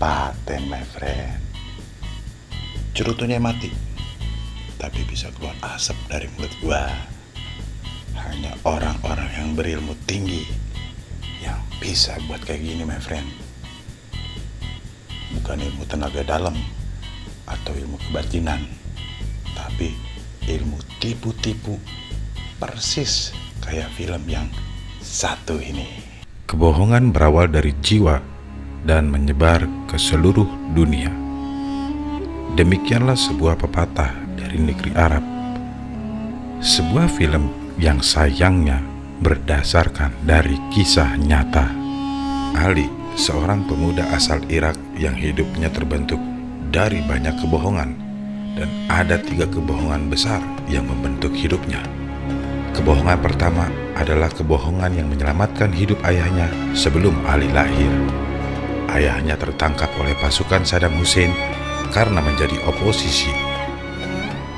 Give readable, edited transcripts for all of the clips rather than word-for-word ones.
paten, my friend. Cerutunya mati, tapi bisa keluar asap dari mulut gua. Hanya orang-orang yang berilmu tinggi yang bisa buat kayak gini, my friend. Bukan ilmu tenaga dalam atau ilmu kebatinan, tapi ilmu tipu-tipu, persis kayak film yang satu ini. Kebohongan berawal dari jiwa dan menyebar ke seluruh dunia. Demikianlah sebuah pepatah dari negeri Arab. Sebuah film yang sayangnya berdasarkan dari kisah nyata. Ali, seorang pemuda asal Irak yang hidupnya terbentuk dari banyak kebohongan, dan ada 3 kebohongan besar yang membentuk hidupnya. Kebohongan pertama adalah kebohongan yang menyelamatkan hidup ayahnya sebelum Ali lahir. Ayahnya tertangkap oleh pasukan Saddam Hussein karena menjadi oposisi.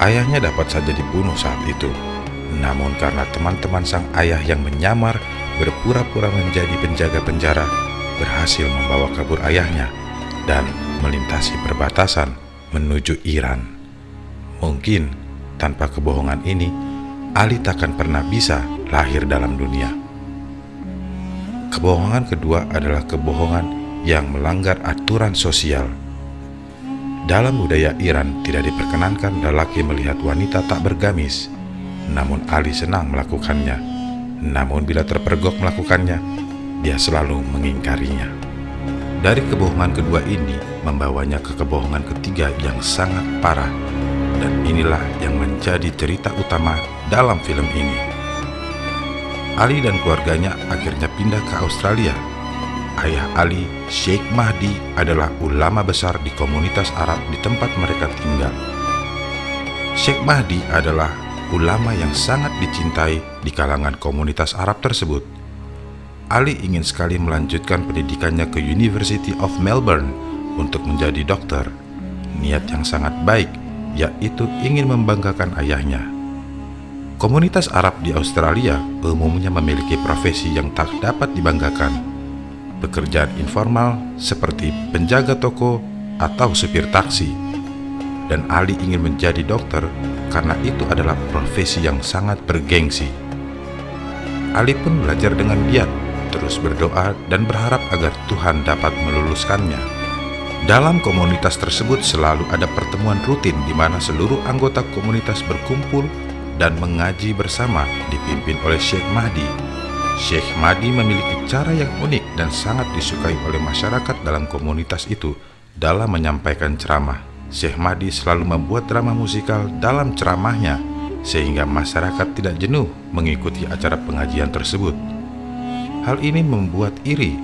Ayahnya dapat saja dibunuh saat itu, namun karena teman-teman sang ayah yang menyamar berpura-pura menjadi penjaga penjara berhasil membawa kabur ayahnya dan melintasi perbatasan menuju Iran. Mungkin tanpa kebohongan ini, Ali takkan pernah bisa lahir dalam dunia. Kebohongan kedua adalah kebohongan yang melanggar aturan sosial. Dalam budaya Iran tidak diperkenankan lelaki melihat wanita tak bergamis, namun Ali senang melakukannya. Namun bila terpergok melakukannya, dia selalu mengingkarinya. Dari kebohongan kedua ini membawanya ke kebohongan ketiga yang sangat parah, dan inilah yang menjadi cerita utama dalam film ini. Ali dan keluarganya akhirnya pindah ke Australia. Ayah Ali, Sheikh Mahdi, adalah ulama besar di komunitas Arab di tempat mereka tinggal. Sheikh Mahdi adalah ulama yang sangat dicintai di kalangan komunitas Arab tersebut. Ali ingin sekali melanjutkan pendidikannya ke University of Melbourne untuk menjadi dokter. Niat yang sangat baik, yaitu ingin membanggakan ayahnya. Komunitas Arab di Australia umumnya memiliki profesi yang tak dapat dibanggakan. Pekerjaan informal seperti penjaga toko atau supir taksi. Dan Ali ingin menjadi dokter karena itu adalah profesi yang sangat bergengsi. Ali pun belajar dengan giat, terus berdoa dan berharap agar Tuhan dapat meluluskannya. Dalam komunitas tersebut selalu ada pertemuan rutin di mana seluruh anggota komunitas berkumpul dan mengaji bersama dipimpin oleh Sheikh Mahdi. Sheikh Mahdi memiliki cara yang unik dan sangat disukai oleh masyarakat dalam komunitas itu dalam menyampaikan ceramah. Sheikh Mahdi selalu membuat drama musikal dalam ceramahnya sehingga masyarakat tidak jenuh mengikuti acara pengajian tersebut. Hal ini membuat iri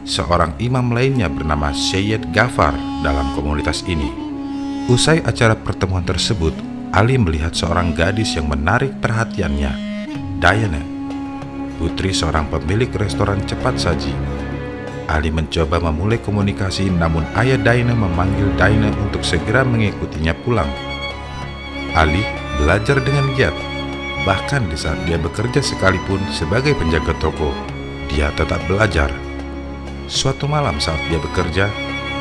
seorang imam lainnya bernama Syed Ghaffar dalam komunitas ini. Usai acara pertemuan tersebut, Ali melihat seorang gadis yang menarik perhatiannya, Diana, putri seorang pemilik restoran cepat saji. Ali mencoba memulai komunikasi, namun ayah Diana memanggil Diana untuk segera mengikutinya pulang. Ali belajar dengan giat, bahkan di saat dia bekerja sekalipun sebagai penjaga toko, dia tetap belajar. Suatu malam saat dia bekerja,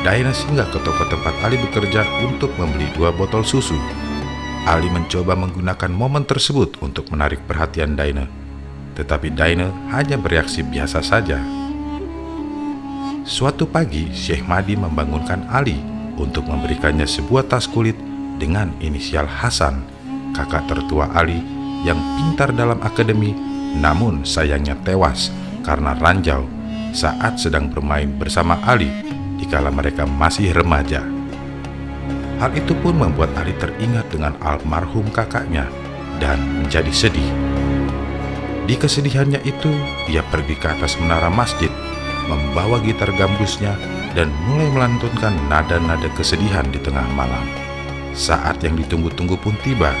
Diana singgah ke toko tempat Ali bekerja untuk membeli 2 botol susu. Ali mencoba menggunakan momen tersebut untuk menarik perhatian Diana, tetapi Diana hanya bereaksi biasa saja. Suatu pagi, Sheikh Mahdi membangunkan Ali untuk memberikannya sebuah tas kulit dengan inisial Hasan, kakak tertua Ali yang pintar dalam akademi, namun sayangnya tewas karena ranjau saat sedang bermain bersama Ali dikala mereka masih remaja. Hal itu pun membuat Ali teringat dengan almarhum kakaknya dan menjadi sedih. Di kesedihannya itu, ia pergi ke atas menara masjid, membawa gitar gambusnya dan mulai melantunkan nada-nada kesedihan di tengah malam. Saat yang ditunggu-tunggu pun tiba,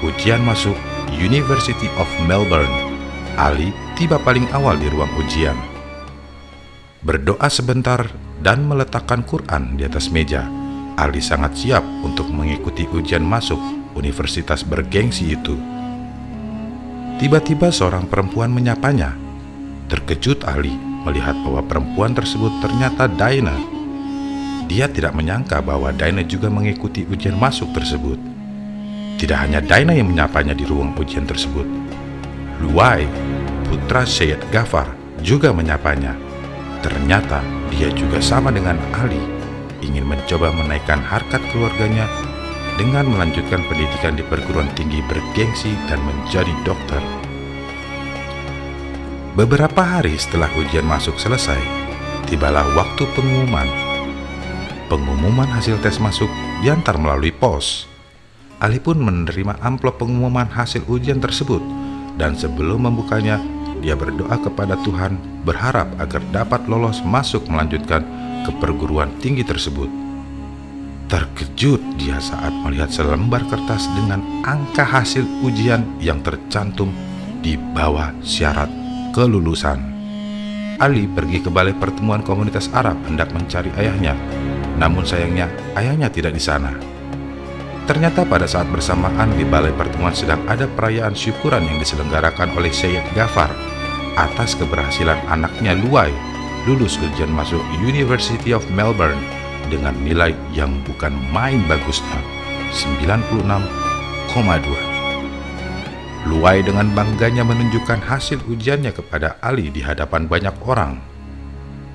ujian masuk University of Melbourne. Ali tiba paling awal di ruang ujian. Berdoa sebentar dan meletakkan Quran di atas meja, Ali sangat siap untuk mengikuti ujian masuk universitas bergengsi itu. Tiba-tiba seorang perempuan menyapanya. Terkejut Ali melihat bahwa perempuan tersebut ternyata Diana. Dia tidak menyangka bahwa Daina juga mengikuti ujian masuk tersebut. Tidak hanya Daina yang menyapanya di ruang ujian tersebut, Luai, putra Syed Ghaffar, juga menyapanya. Ternyata dia juga sama dengan Ali, ingin mencoba menaikkan harkat keluarganya dengan melanjutkan pendidikan di perguruan tinggi bergengsi dan menjadi dokter. Beberapa hari setelah ujian masuk selesai, tibalah waktu pengumuman. Pengumuman hasil tes masuk diantar melalui pos. Ali pun menerima amplop pengumuman hasil ujian tersebut, dan sebelum membukanya, dia berdoa kepada Tuhan berharap agar dapat lolos masuk melanjutkan ke perguruan tinggi tersebut. Terkejut dia saat melihat selembar kertas dengan angka hasil ujian yang tercantum di bawah syarat kelulusan. Ali pergi ke balai pertemuan komunitas Arab hendak mencari ayahnya, namun sayangnya ayahnya tidak di sana. Ternyata pada saat bersamaan di balai pertemuan sedang ada perayaan syukuran yang diselenggarakan oleh Syed Ghaffar atas keberhasilan anaknya Luai lulus ujian masuk University of Melbourne dengan nilai yang bukan main bagusnya, 96,2. Luai dengan bangganya menunjukkan hasil ujiannya kepada Ali di hadapan banyak orang.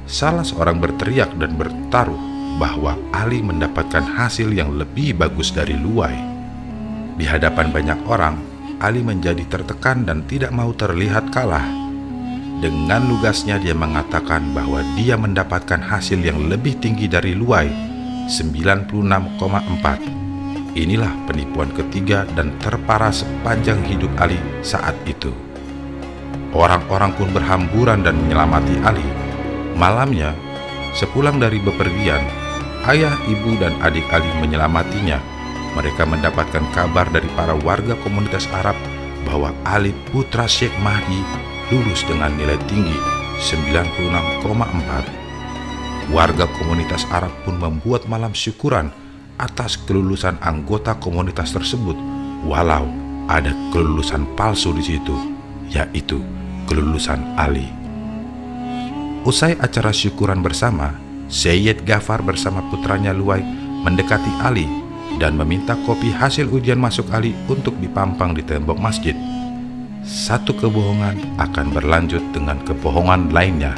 Salah seorang berteriak dan bertaruh bahwa Ali mendapatkan hasil yang lebih bagus dari Luai. Di hadapan banyak orang, Ali menjadi tertekan dan tidak mau terlihat kalah. Dengan lugasnya dia mengatakan bahwa dia mendapatkan hasil yang lebih tinggi dari Luai, 96,4. Inilah penipuan ketiga dan terparah sepanjang hidup Ali saat itu. Orang-orang pun berhamburan dan menyelamati Ali. Malamnya, sepulang dari bepergian, ayah, ibu, dan adik Ali menyelamatinya. Mereka mendapatkan kabar dari para warga komunitas Arab bahwa Ali putra Syekh Mahdi lulus dengan nilai tinggi 96,4. Warga komunitas Arab pun membuat malam syukuran atas kelulusan anggota komunitas tersebut, walau ada kelulusan palsu di situ, yaitu kelulusan Ali. Usai acara syukuran bersama, Syed Ghaffar bersama putranya Luai mendekati Ali dan meminta kopi hasil ujian masuk Ali untuk dipampang di tembok masjid. Satu kebohongan akan berlanjut dengan kebohongan lainnya.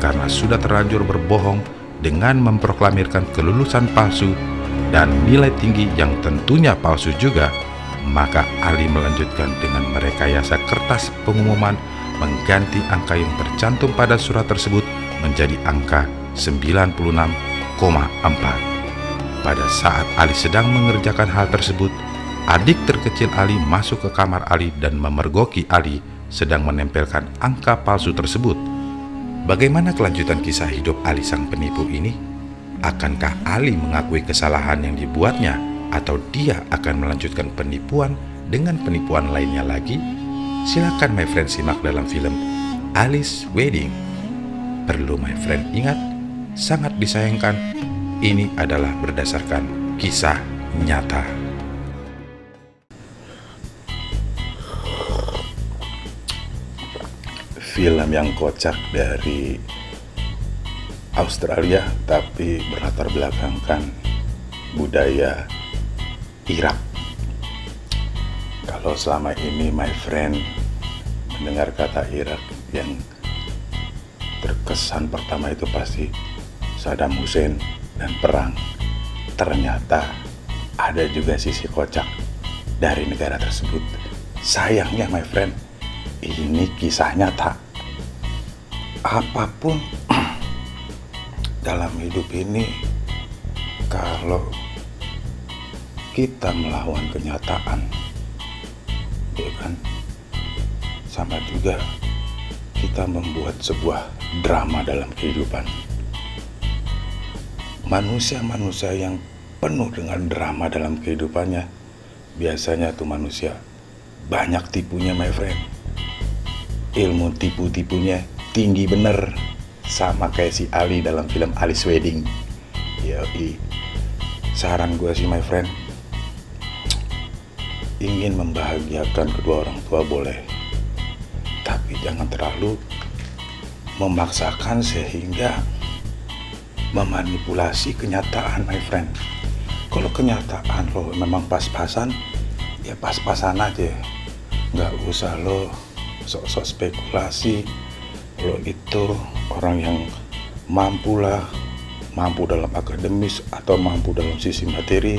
Karena sudah terlanjur berbohong dengan memproklamirkan kelulusan palsu dan nilai tinggi yang tentunya palsu juga, maka Ali melanjutkan dengan merekayasa kertas pengumuman mengganti angka yang tercantum pada surat tersebut menjadi angka 96,4. Pada saat Ali sedang mengerjakan hal tersebut, adik terkecil Ali masuk ke kamar Ali dan memergoki Ali sedang menempelkan angka palsu tersebut. Bagaimana kelanjutan kisah hidup Ali sang penipu ini? Akankah Ali mengakui kesalahan yang dibuatnya, atau dia akan melanjutkan penipuan dengan penipuan lainnya lagi? Silakan my friend simak dalam film Ali's Wedding. Perlu my friend ingat, sangat disayangkan, ini adalah berdasarkan kisah nyata. Film yang kocak dari Australia tapi berlatar belakangkan budaya Irak. Kalau selama ini my friend mendengar kata Irak, yang terkesan pertama itu pasti Saddam Hussein dan perang. Ternyata ada juga sisi kocak dari negara tersebut. Sayangnya my friend, ini kisah nyata. Apapun dalam hidup ini, kalau kita melawan kenyataan, ya kan, sama juga kita membuat sebuah drama dalam kehidupan. Manusia-manusia yang penuh dengan drama dalam kehidupannya, biasanya tuh manusia banyak tipunya my friend. Ilmu tipu-tipunya tinggi bener, sama kayak si Ali dalam film Ali's Wedding. Yoi, saran gue sih my friend, ingin membahagiakan kedua orang tua boleh, tapi jangan terlalu memaksakan sehingga memanipulasi kenyataan, my friend. Kalau kenyataan lo memang pas-pasan, ya pas-pasan aja. Nggak usah lo sok-sok spekulasi. Lo itu orang yang mampu dalam akademis atau mampu dalam sisi materi.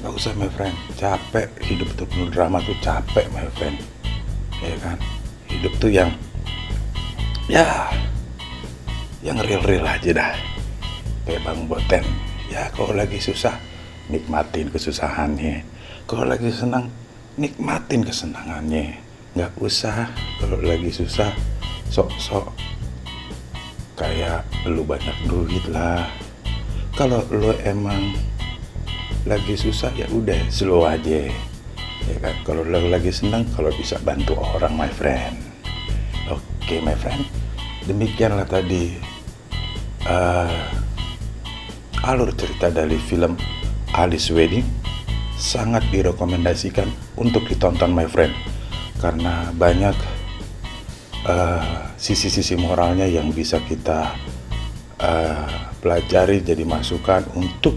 Nggak usah, my friend. Capek, hidup tuh penuh drama tuh capek, my friend. Ya kan, hidup tuh yang real-real aja dah. Kayak Bang Boten, ya kalau lagi susah nikmatin kesusahannya, kalau lagi senang nikmatin kesenangannya. Nggak usah kalau lagi susah sok-sok kayak lu banyak duit lah. Kalau lu emang lagi susah ya udah slow aja, ya kan. Kalau lu lagi senang, kalau bisa bantu orang, my friend. Oke, my friend, demikianlah tadi alur cerita dari film Alice Wedding. Sangat direkomendasikan untuk ditonton, my friend, karena banyak sisi-sisi moralnya yang bisa kita pelajari, jadi masukan untuk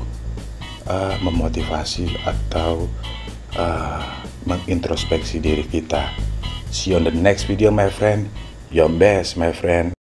memotivasi atau mengintrospeksi diri kita. See you on the next video, my friend. Your best, my friend.